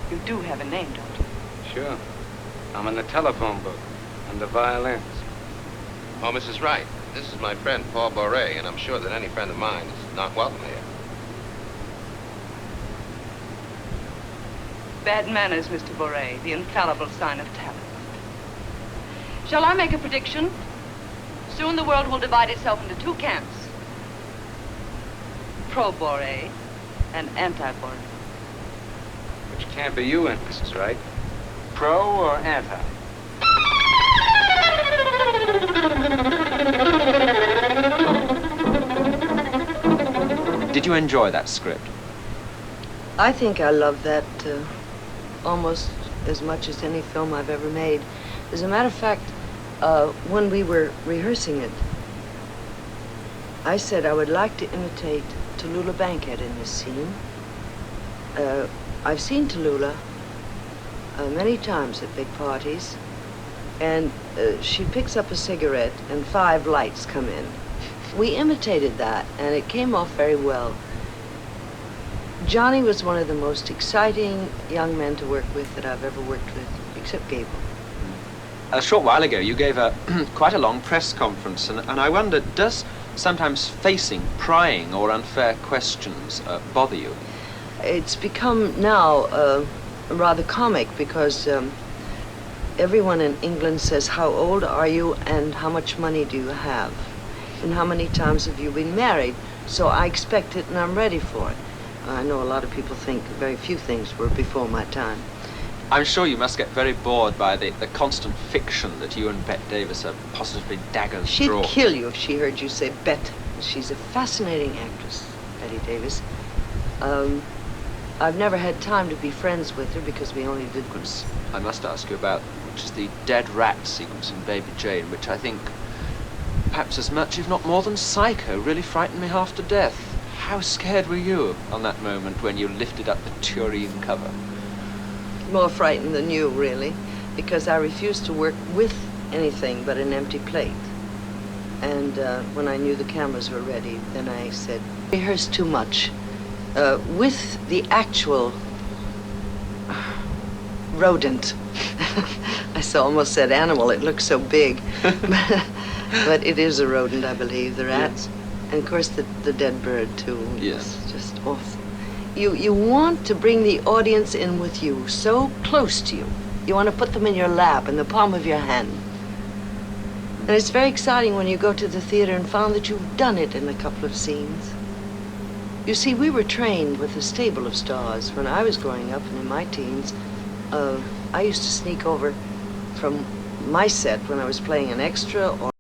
You do have a name, don't you? Sure. I'm in the telephone book, under violins. Oh, Mrs. Wright, this is my friend, Paul Boret, and I'm sure that any friend of mine is not welcome here. Bad manners, Mr. Boret, the infallible sign of talent. Shall I make a prediction? Soon the world will divide itself into two camps. Pro-Boret and anti-Boret. Which camp are you in, Mrs. Wright? Pro or anti? Did you enjoy that script? I think I love that almost as much as any film I've ever made. As a matter of fact, when we were rehearsing it, I said I would like to imitate Tallulah Bankhead in this scene. I've seen Tallulah many times at big parties, and she picks up a cigarette and 5 lights come in. We imitated that, and it came off very well. Johnny was one of the most exciting young men to work with that I've ever worked with, except Gable. A short while ago, you gave quite a long press conference, and I wondered, does sometimes facing prying or unfair questions bother you? It's become now rather comic because everyone in England says, how old are you and how much money do you have? And how many times have you been married? So I expect it and I'm ready for it. I know a lot of people think very few things were before my time. I'm sure you must get very bored by the constant fiction that you and Bette Davis are positively daggers She'd drawn. kill you if she heard you say Bet. She's a fascinating actress, Bette Davis. I've never had time to be friends with her because we only did this. I must ask you about, which is the dead rat sequence in Baby Jane, which I think, perhaps as much, if not more than Psycho, really frightened me half to death. How scared were you on that moment when you lifted up the tureen cover? More frightened than you, really, because I refused to work with anything but an empty plate. And when I knew the cameras were ready, then I said, rehearse too much. With the actual rodent. I almost said animal, it looks so big. But it is a rodent, I believe, the rats. Yes. And of course the dead bird too. Yes. It's just awful. You want to bring the audience in with you, so close to you. You want to put them in your lap, in the palm of your hand. And it's very exciting when you go to the theater and found that you've done it in a couple of scenes. You see, we were trained with a stable of stars. When I was growing up and in my teens, I used to sneak over from my set when I was playing an extra or